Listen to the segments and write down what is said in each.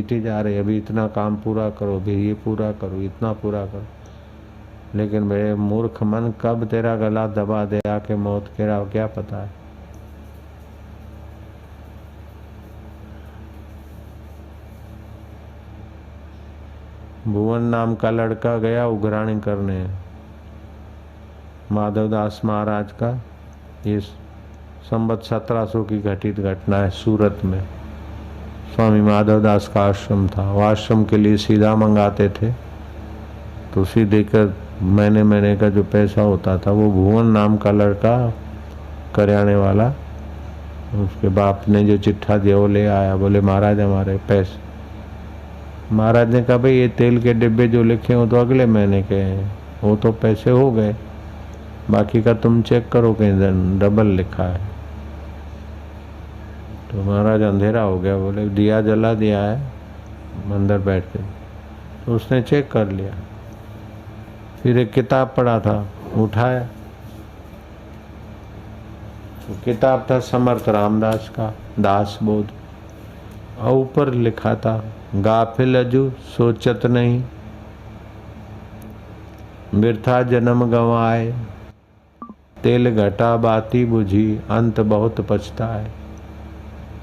घसीटी जा रही, अभी इतना काम पूरा करो, अभी ये पूरा करो, इतना पूरा करो। लेकिन मेरे मूर्ख मन, कब तेरा गला दबा दे आके मौत केरा, क्या पता है। भुवन नाम का लड़का गया उघराणी करने, माधवदास महाराज का। ये संवत 1700 की घटित घटना है। सूरत में स्वामी माधवदास का आश्रम था। वो आश्रम के लिए सीधा मंगाते थे, तो सीधे कर महीने का जो पैसा होता था वो भुवन नाम का लड़का करियाने वाला, उसके बाप ने जो चिट्ठा दिया वो ले आया। बोले महाराज हमारे पैसे। महाराज ने कहा भाई ये तेल के डिब्बे जो लिखे हो तो अगले महीने के हैं, वो तो पैसे हो गए, बाकी का तुम चेक करो कहीं डबल लिखा है। तो महाराज अंधेरा हो गया, बोले दिया जला दिया है अंदर बैठ के। तो उसने चेक कर लिया, फिर एक किताब पढ़ा था, उठाया, तो किताब था समर्थ रामदास का दास बोध, और ऊपर लिखा था गाफिल अजू सोचत नहीं, बिरथा जन्म गंवाए, तेल घटा बाती बुझी, अंत बहुत पछताए।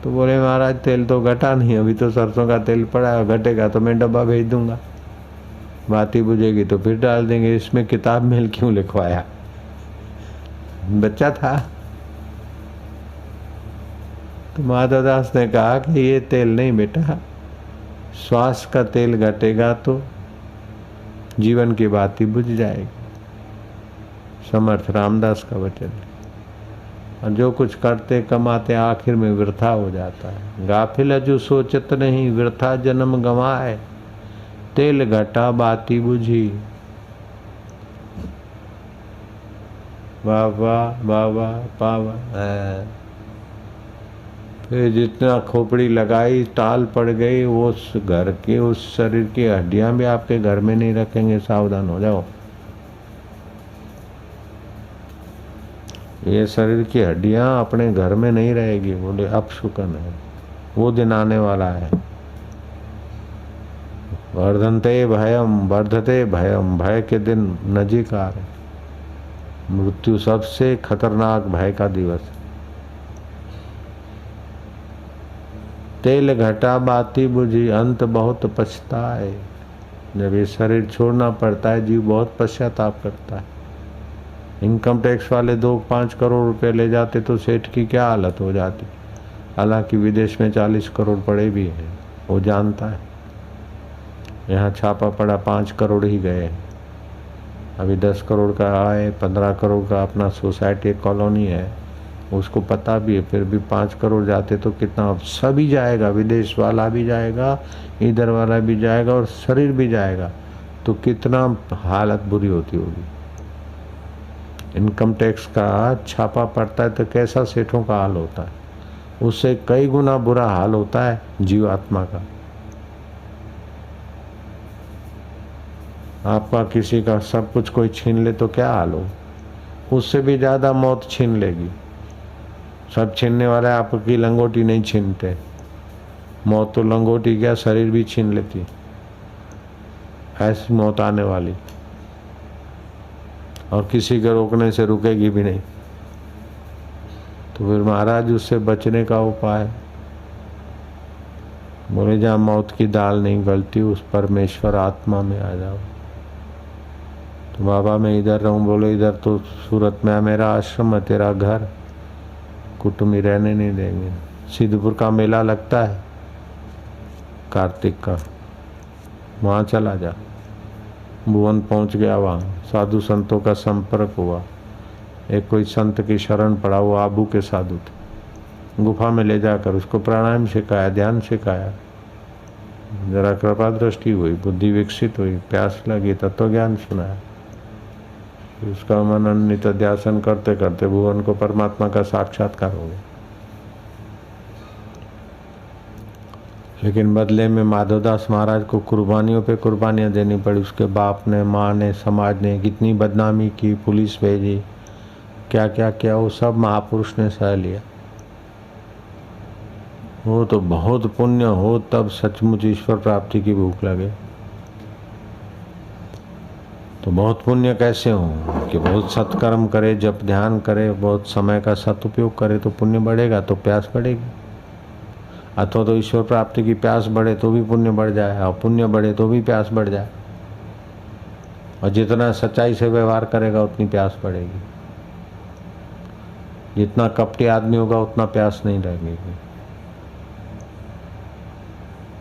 तो बोले महाराज तेल तो घटा नहीं, अभी तो सरसों का तेल पड़ा है, घटेगा तो मैं डब्बा भेज दूंगा, बाती बुझेगी तो फिर डाल देंगे, इसमें किताब में क्यों लिखवाया। बच्चा था। तो माधवदास ने कहा कि ये तेल नहीं बेटा, श्वास का तेल घटेगा तो जीवन की बाती बुझ जाएगी। समर्थ रामदास का वचन। और जो कुछ करते कमाते आखिर में वृथा हो जाता है। गाफिल अजू सोचत नहीं, वृथा जन्म गंवाए, तेल घटा बाती बुझी। वाह वाह वाह वाह पावा। फिर जितना खोपड़ी लगाई टाल पड़ गई, वो उस घर के उस शरीर की हड्डियां भी आपके घर में नहीं रखेंगे, सावधान हो जाओ। ये शरीर की हड्डियां अपने घर में नहीं रहेगी। बोले अब शुकन है, वो दिन आने वाला है। वर्धनते भयम वर्धते भयम, भय के दिन नजीक आ रहे। मृत्यु सबसे खतरनाक भय का दिवस है। तेल घटा बाती बुझी, अंत बहुत पछताए। जब ये शरीर छोड़ना पड़ता है जीव बहुत पश्चाताप करता है। इनकम टैक्स वाले 2-5 करोड़ रुपए ले जाते तो सेठ की क्या हालत हो जाती। हालांकि विदेश में 40 करोड़ पड़े भी हैं, वो जानता है। यहाँ छापा पड़ा 5 करोड़ ही गए। अभी 10 करोड़ का आए, 15 करोड़ का अपना सोसाइटी कॉलोनी है, उसको पता भी है, फिर भी 5 करोड़ जाते तो कितना। सभी जाएगा, विदेश वाला भी जाएगा, इधर वाला भी जाएगा, और शरीर भी जाएगा, तो कितना हालत बुरी होती होगी। इनकम टैक्स का छापा पड़ता है तो कैसा सेठों का हाल होता है, उससे कई गुना बुरा हाल होता है जीवात्मा का। आपका किसी का सब कुछ कोई छीन ले तो क्या हाल हो, उससे भी ज्यादा मौत छीन लेगी। सब छीनने वाले आपकी लंगोटी नहीं छीनते, मौत तो लंगोटी क्या शरीर भी छीन लेती, ऐसी मौत आने वाली, और किसी के रोकने से रुकेगी भी नहीं। तो फिर महाराज उससे बचने का उपाय, बोले जहाँ मौत की दाल नहीं गलती उस परमेश्वर आत्मा में आ जाओ। तो बाबा मैं इधर रहूं, बोले इधर तो सूरत में मेरा आश्रम है, तेरा घर, कुटुंबी रहने नहीं देंगे। सिद्धपुर का मेला लगता है कार्तिक का, वहाँ चला जा। भुवन पहुँच गया, वहाँ साधु संतों का संपर्क हुआ। एक कोई संत की शरण पड़ा, वो आबू के साधु थे। गुफा में ले जाकर उसको प्राणायाम सिखाया, ध्यान सिखाया। जरा कृपा दृष्टि हुई, बुद्धि विकसित हुई, प्यास लगी, तत्व ज्ञान सुनाया। उसका मनन नित्य ध्यान करते करते भुवन को परमात्मा का साक्षात्कार हो गया। लेकिन बदले में माधवदास महाराज को कुर्बानियों पे कुर्बानियां देनी पड़ी। उसके बाप ने, माँ ने, समाज ने कितनी बदनामी की, पुलिस भेजी, क्या क्या किया, वो सब महापुरुष ने सह लिया। वो तो बहुत पुण्य हो तब सचमुच ईश्वर प्राप्ति की भूख लगे। तो बहुत पुण्य कैसे हो कि बहुत सत्कर्म करे, जप ध्यान करे, बहुत समय का सदुपयोग करे तो पुण्य बढ़ेगा, तो प्यास बढ़ेगी। अथवा तो ईश्वर प्राप्ति की प्यास बढ़े तो भी पुण्य बढ़ जाए, और पुण्य बढ़े तो भी प्यास बढ़ जाए। और जितना सच्चाई से व्यवहार करेगा उतनी प्यास बढ़ेगी। जितना कपटी आदमी होगा उतना प्यास नहीं लगेगी।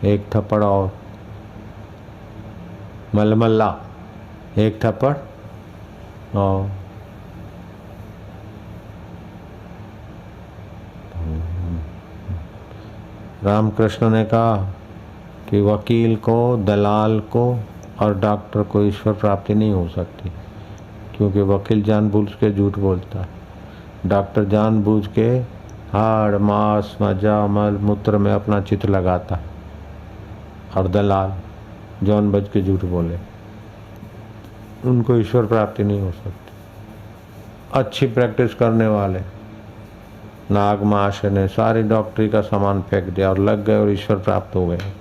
एक थप्पड़ और मलमल्ला, एक थप्पड़ और रामकृष्ण ने कहा कि वकील को, दलाल को और डॉक्टर को ईश्वर प्राप्ति नहीं हो सकती, क्योंकि वकील जानबूझ के झूठ बोलता है, डॉक्टर जानबूझ के हाड़ मांस मज्जा मल मूत्र में अपना चित्त लगाता है, और दलाल जानबूझ के झूठ बोले, उनको ईश्वर प्राप्ति नहीं हो सकती। अच्छी प्रैक्टिस करने वाले नाग महाशय ने सारी डॉक्टरी का सामान फेंक दिया और लग गए और ईश्वर प्राप्त हो गए।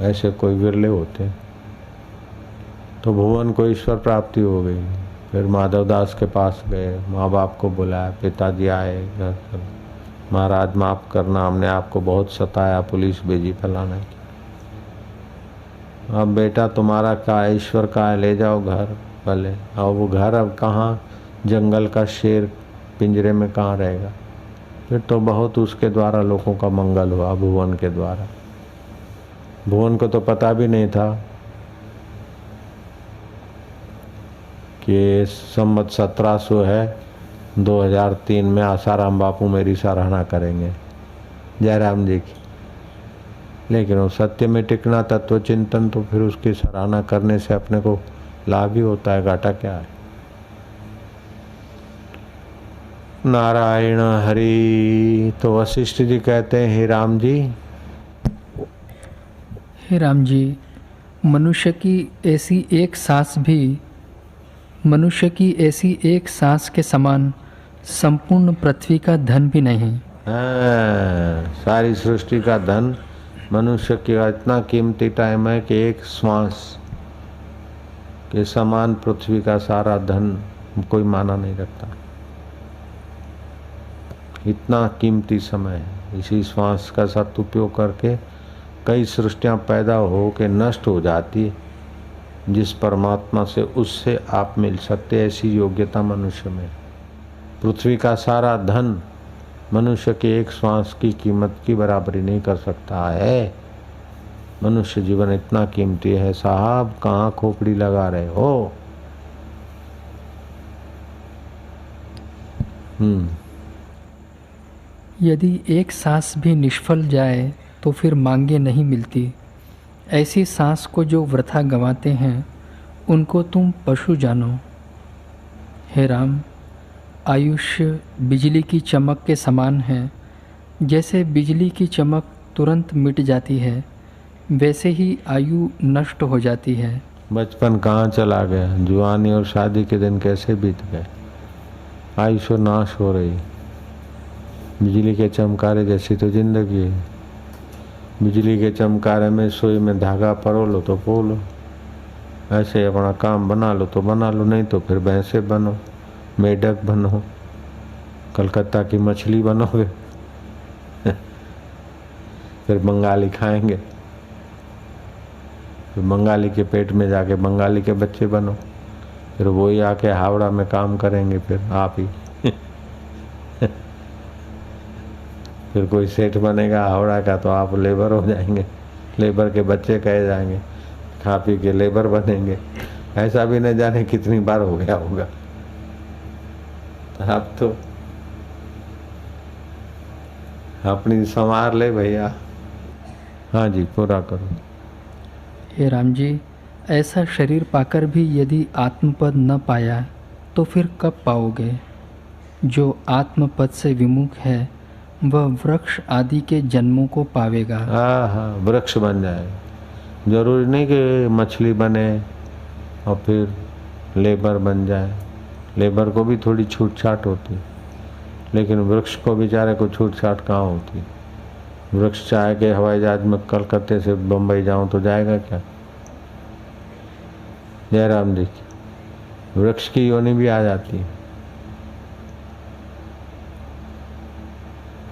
ऐसे कोई विरले होते। तो भुवन को ईश्वर प्राप्ति हो गई। फिर माधवदास के पास गए, माँ बाप को बुलाया, पिताजी आए घर पर, महाराज माफ़ करना, हमने आपको बहुत सताया, पुलिस भेजी, फलाना। अब बेटा तुम्हारा का ईश्वर का है, ले जाओ घर भले। और वो घर अब कहाँ, जंगल का शेर पिंजरे में कहाँ रहेगा। फिर तो बहुत उसके द्वारा लोगों का मंगल हुआ, भुवन के द्वारा। भुवन को तो पता भी नहीं था कि संवत 1700 है, 2003 में आसाराम बापू मेरी सराहना करेंगे, जयराम जी की। लेकिन वो सत्य में टिकना, तत्व चिंतन, तो फिर उसकी सराहना करने से अपने को लाभ ही होता है, घाटा क्या है। नारायण हरि। तो वशिष्ठ जी कहते हैं, हे राम जी, हे राम जी, मनुष्य की ऐसी एक सांस के समान संपूर्ण पृथ्वी का धन भी नहीं। सारी सृष्टि का धन मनुष्य का इतना कीमती टाइम है कि एक श्वास के समान पृथ्वी का सारा धन कोई माना नहीं रखता। इतना कीमती समय है। इसी श्वास का सदुपयोग करके कई सृष्टियां पैदा हो के नष्ट हो जाती है, जिस परमात्मा से उससे आप मिल सकते, ऐसी योग्यता मनुष्य में। पृथ्वी का सारा धन मनुष्य के एक श्वास की कीमत की बराबरी नहीं कर सकता है। मनुष्य जीवन इतना कीमती है साहब, कहाँ खोपड़ी लगा रहे हो। यदि एक सांस भी निष्फल जाए तो फिर मांगे नहीं मिलती। ऐसी सांस को जो वृथा गंवाते हैं, उनको तुम पशु जानो। हे राम, आयुष्य बिजली की चमक के समान है। जैसे बिजली की चमक तुरंत मिट जाती है, वैसे ही आयु नष्ट हो जाती है। बचपन कहाँ चला गया, जुआनी और शादी के दिन कैसे बीत गए। आयुष्य नाश हो रही। बिजली के चमकारे जैसी तो जिंदगी है। बिजली के चमकारे में सुई में धागा परो लो तो पोलो, ऐसे अपना काम बना लो तो बना लो, नहीं तो फिर भैंसे बनो, मेढक बनो, कलकत्ता की मछली बनोगे फिर बंगाली खाएंगे, फिर बंगाली के पेट में जाके बंगाली के बच्चे बनो, फिर वही आके हावड़ा में काम करेंगे, फिर आप ही फिर कोई सेठ बनेगा हावड़ा का तो आप लेबर हो जाएंगे, लेबर के बच्चे कहे जाएंगे, खा पी के लेबर बनेंगे। ऐसा भी न जाने कितनी बार हो गया होगा। आप तो अपनी संवार ले भैया। हाँ जी, पूरा करो। हे राम जी, ऐसा शरीर पाकर भी यदि आत्मपद न पाया तो फिर कब पाओगे। जो आत्मपद से विमुख है वह वृक्ष आदि के जन्मों को पावेगा। हाँ, वृक्ष बन जाए। जरूरी नहीं कि मछली बने और फिर लेबर बन जाए। लेबर को भी थोड़ी छूट छाट होती, लेकिन वृक्ष को बेचारे को छूट छाट कहाँ होती। वृक्ष चाहे कि हवाई जहाज में कलकत्ते से बम्बई जाऊं तो जाएगा क्या? जयराम जी की वृक्ष की योनि भी आ जाती है।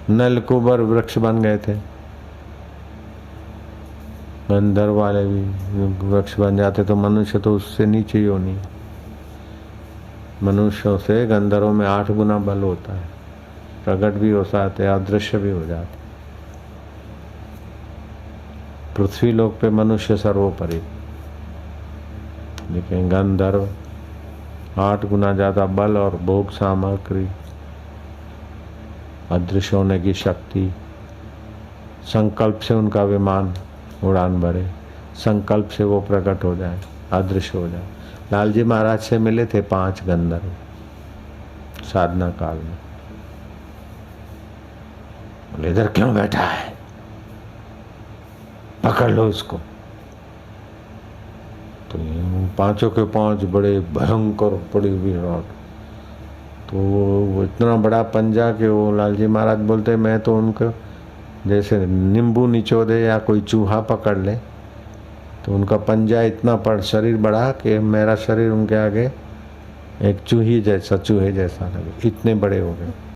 नलकुबर वृक्ष बन गए थे, गंधर्व वाले भी वृक्ष बन जाते तो मनुष्य तो उससे नीचे योनि। मनुष्यों से गंधर्वों में 8 गुना बल होता है, प्रकट भी हो जाते, अदृश्य भी हो जाते। पृथ्वी लोक पे मनुष्य सर्वोपरि, लेकिन गंधर्व 8 गुना ज्यादा बल और भोग सामग्री, अदृश्य होने की शक्ति। संकल्प से उनका विमान उड़ान भरे, संकल्प से वो प्रकट हो जाए, अदृश्य हो जाए। लालजी महाराज से मिले थे 5 गंधर्व साधना काल में। बोले इधर क्यों बैठा है, पकड़ लो इसको। तो 5 के 5 बड़े भयंकर, बड़े विराट। तो वो इतना बड़ा पंजा कि वो लालजी महाराज बोलते मैं तो उनको जैसे नींबू निचोड़े या कोई चूहा पकड़ ले, तो उनका पंजा इतना पर शरीर बड़ा कि मेरा शरीर उनके आगे एक चूहे जैसा लगे, इतने बड़े हो गए।